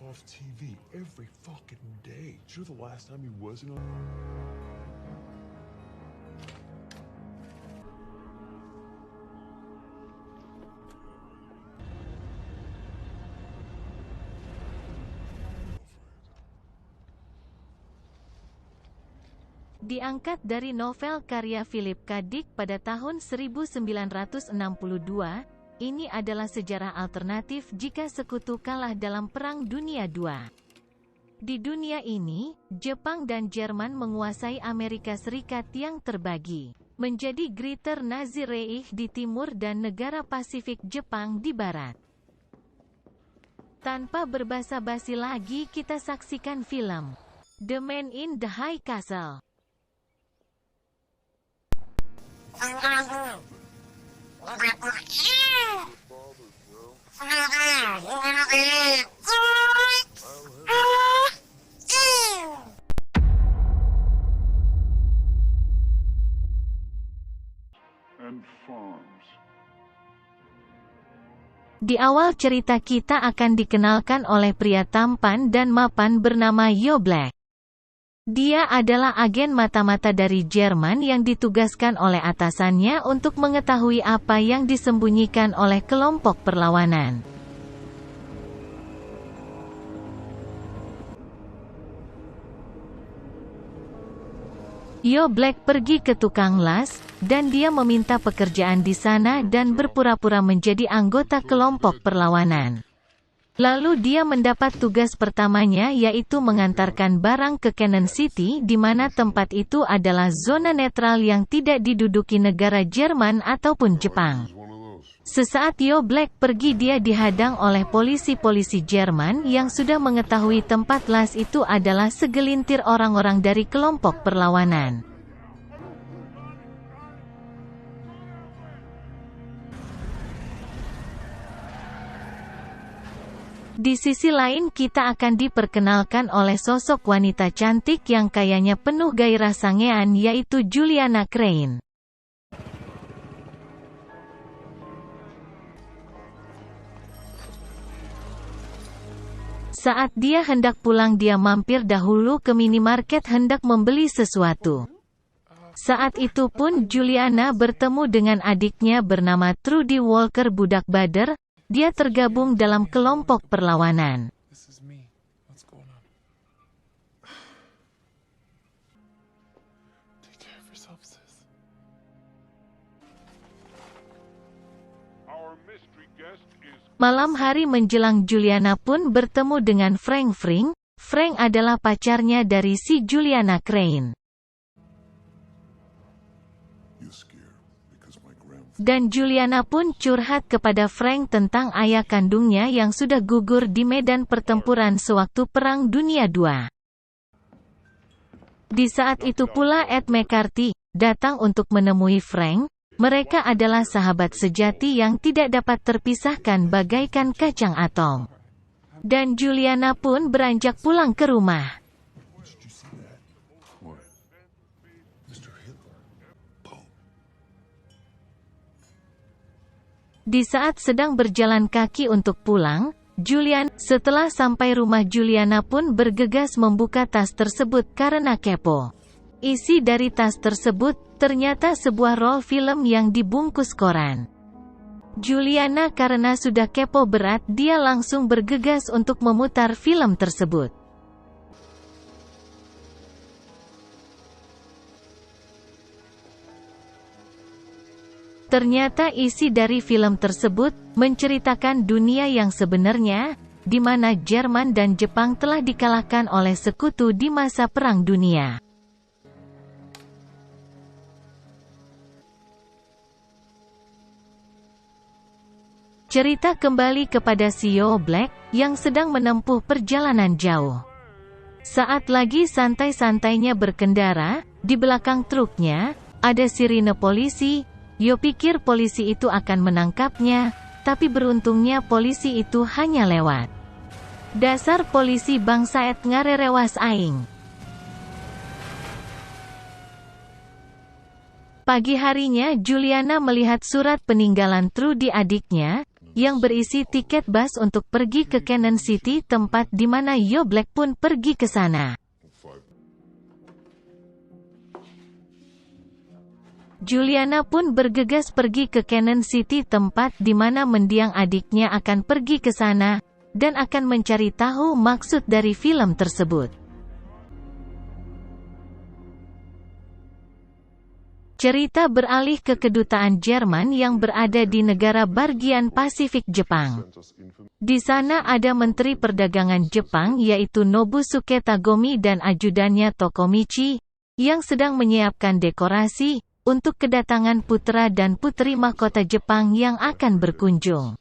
off TV every fucking day. Sure, the last time he wasn't on. Diangkat dari novel karya Philip K. Dick pada tahun 1962, ini adalah sejarah alternatif jika sekutu kalah dalam Perang Dunia II. Di dunia ini, Jepang dan Jerman menguasai Amerika Serikat yang terbagi menjadi Greater Nazi Reich di timur dan negara Pasifik Jepang di barat. Tanpa berbasa-basi lagi, kita saksikan film The Man in the High Castle. Di awal cerita kita akan dikenalkan oleh pria tampan dan mapan bernama Joe Black. Dia adalah agen mata-mata dari Jerman yang ditugaskan oleh atasannya untuk mengetahui apa yang disembunyikan oleh kelompok perlawanan. Joe Black pergi ke tukang las, dan dia meminta pekerjaan di sana dan berpura-pura menjadi anggota kelompok perlawanan. Lalu dia mendapat tugas pertamanya, yaitu mengantarkan barang ke Cannon City, di mana tempat itu adalah zona netral yang tidak diduduki negara Jerman ataupun Jepang. Sesaat Joe Black pergi, dia dihadang oleh polisi-polisi Jerman yang sudah mengetahui tempat las itu adalah segelintir orang-orang dari kelompok perlawanan. Di sisi lain, kita akan diperkenalkan oleh sosok wanita cantik yang kayaknya penuh gairah sangean, yaitu Juliana Crane. Saat dia hendak pulang, dia mampir dahulu ke minimarket hendak membeli sesuatu. Saat itu pun Juliana bertemu dengan adiknya bernama Trudy Walker, budak bader. Dia tergabung dalam kelompok perlawanan. Malam hari menjelang, Juliana pun bertemu dengan Frank. Frank adalah pacarnya dari si Juliana Crane. Dan Juliana pun curhat kepada Frank tentang ayah kandungnya yang sudah gugur di medan pertempuran sewaktu Perang Dunia II. Di saat itu pula Ed McCarthy datang untuk menemui Frank. Mereka adalah sahabat sejati yang tidak dapat terpisahkan bagaikan kacang atom. Dan Juliana pun beranjak pulang ke rumah. Di saat sedang berjalan kaki untuk pulang, setelah sampai rumah, Juliana pun bergegas membuka tas tersebut karena kepo. Isi dari tas tersebut ternyata sebuah roll film yang dibungkus koran. Juliana karena sudah kepo berat, dia langsung bergegas untuk memutar film tersebut. Ternyata isi dari film tersebut menceritakan dunia yang sebenarnya, di mana Jerman dan Jepang telah dikalahkan oleh sekutu di masa Perang Dunia. Cerita kembali kepada Joe Black yang sedang menempuh perjalanan jauh. Saat lagi santai-santainya berkendara, di belakang truknya ada sirine polisi. Joe pikir polisi itu akan menangkapnya, tapi beruntungnya polisi itu hanya lewat. Dasar polisi bangsa et ngarerewas aing. Pagi harinya Juliana melihat surat peninggalan Trudy adiknya. yang berisi tiket bus untuk pergi ke Cannon City, tempat di mana Yo Black pun pergi ke sana. Juliana pun bergegas pergi ke Cannon City, tempat di mana mendiang adiknya akan pergi ke sana, dan akan mencari tahu maksud dari film tersebut. Cerita beralih ke kedutaan Jerman yang berada di negara bagian Pasifik Jepang. Di sana ada Menteri Perdagangan Jepang yaitu Nobusuke Tagomi dan ajudannya Tokomichi, yang sedang menyiapkan dekorasi untuk kedatangan putra dan putri mahkota Jepang yang akan berkunjung.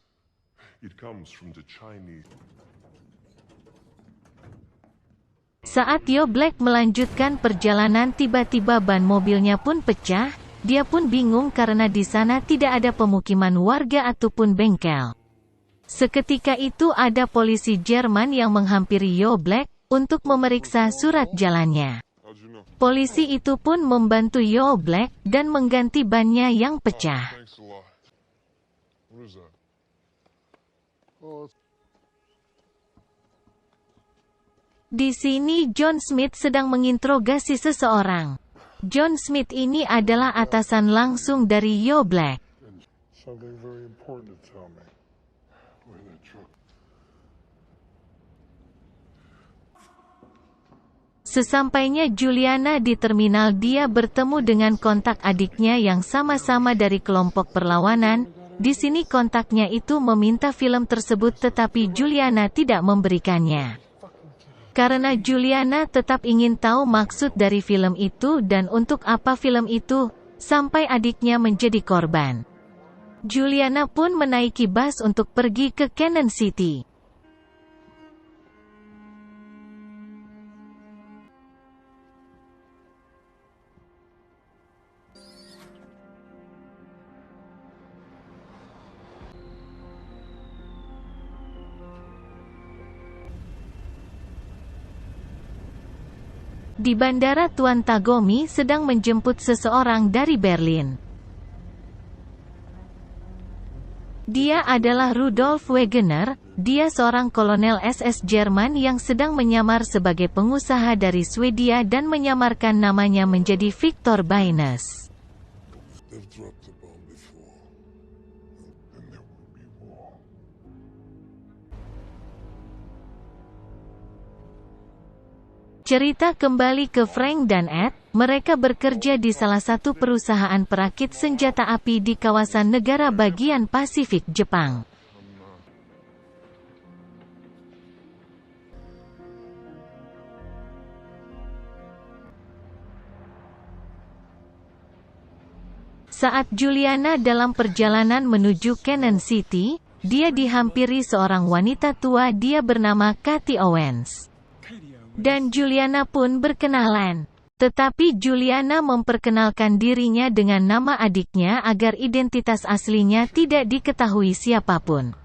Saat Yo Black melanjutkan perjalanan, tiba-tiba ban mobilnya pun pecah. Dia pun bingung karena di sana tidak ada pemukiman warga ataupun bengkel. Seketika itu ada polisi Jerman yang menghampiri Yo Black untuk memeriksa surat jalannya. Polisi itu pun membantu Yo Black dan mengganti bannya yang pecah. Di sini John Smith sedang menginterogasi seseorang. John Smith ini adalah atasan langsung dari Yo Black. Sesampainya Juliana di terminal, dia bertemu dengan kontak adiknya yang sama-sama dari kelompok perlawanan. Di sini kontaknya itu meminta film tersebut, tetapi Juliana tidak memberikannya. Karena Juliana tetap ingin tahu maksud dari film itu dan untuk apa film itu, sampai adiknya menjadi korban. Juliana pun menaiki bus untuk pergi ke Cannon City. Di bandara, Tuan Tagomi sedang menjemput seseorang dari Berlin. Dia adalah Rudolf Wegener. Dia seorang kolonel SS Jerman yang sedang menyamar sebagai pengusaha dari Swedia dan menyamarkan namanya menjadi Victor Baines. Cerita kembali ke Frank dan Ed. Mereka bekerja di salah satu perusahaan perakit senjata api di kawasan negara bagian Pasifik Jepang. Saat Juliana dalam perjalanan menuju Cannon City, dia dihampiri seorang wanita tua. Dia bernama Katie Owens. Dan Juliana pun berkenalan. Tetapi Juliana memperkenalkan dirinya dengan nama adiknya agar identitas aslinya tidak diketahui siapapun.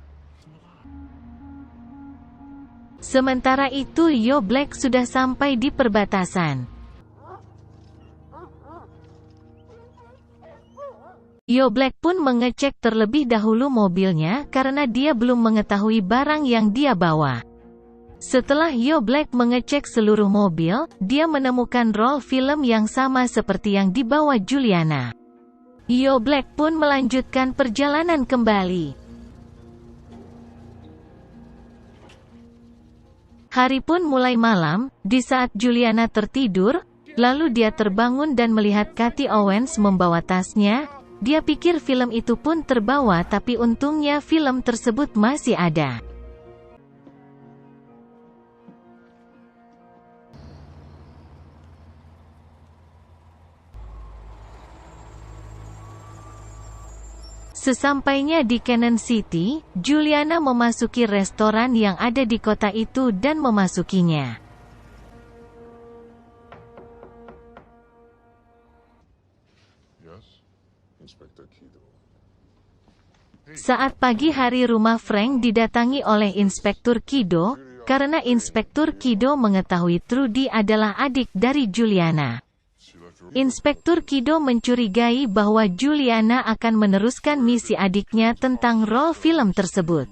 Sementara itu Yo Black sudah sampai di perbatasan. Yo Black pun mengecek terlebih dahulu mobilnya karena dia belum mengetahui barang yang dia bawa. Setelah Yo Black mengecek seluruh mobil, dia menemukan roll film yang sama seperti yang dibawa Juliana. Yo Black pun melanjutkan perjalanan kembali. Hari pun mulai malam, di saat Juliana tertidur, lalu dia terbangun dan melihat Katie Owens membawa tasnya. Dia pikir film itu pun terbawa, tapi untungnya film tersebut masih ada. Sesampainya di Cannon City, Juliana memasuki restoran yang ada di kota itu dan memasukinya. Saat pagi hari, rumah Frank didatangi oleh Inspektur Kido, karena Inspektur Kido mengetahui Trudy adalah adik dari Juliana. Inspektur Kido mencurigai bahwa Juliana akan meneruskan misi adiknya tentang role film tersebut.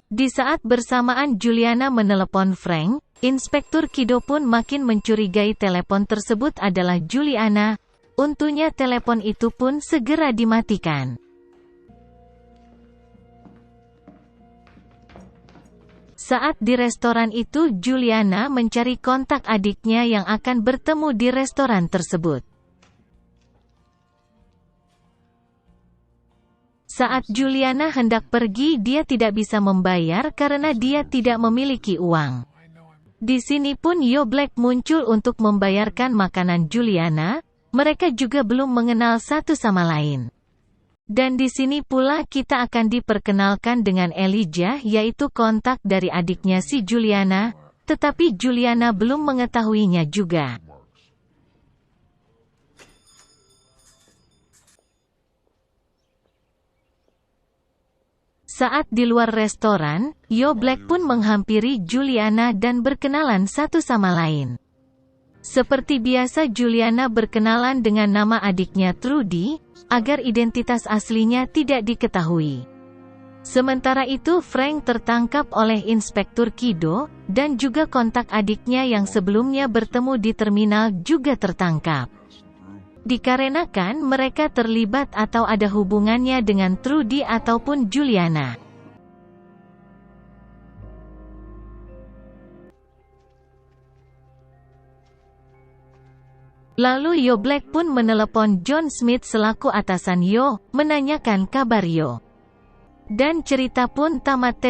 Di saat bersamaan Juliana menelepon Frank, Inspektur Kido pun makin mencurigai telepon tersebut adalah Juliana. Untungnya telepon itu pun segera dimatikan. Saat di restoran itu Juliana mencari kontak adiknya yang akan bertemu di restoran tersebut. Saat Juliana hendak pergi dia tidak bisa membayar karena dia tidak memiliki uang. Di sini pun Yo Black muncul untuk membayarkan makanan Juliana, mereka juga belum mengenal satu sama lain. Dan di sini pula kita akan diperkenalkan dengan Elijah yaitu kontak dari adiknya si Juliana, tetapi Juliana belum mengetahuinya juga. Saat di luar restoran, Yo Black pun menghampiri Juliana dan berkenalan satu sama lain. Seperti biasa Juliana berkenalan dengan nama adiknya Trudy, agar identitas aslinya tidak diketahui. Sementara itu Frank tertangkap oleh Inspektur Kido, dan juga kontak adiknya yang sebelumnya bertemu di terminal juga tertangkap. Dikarenakan mereka terlibat atau ada hubungannya dengan Trudy ataupun Juliana. Lalu Yo Black pun menelepon John Smith selaku atasan Yo, menanyakan kabar Yo. Dan cerita pun tamat.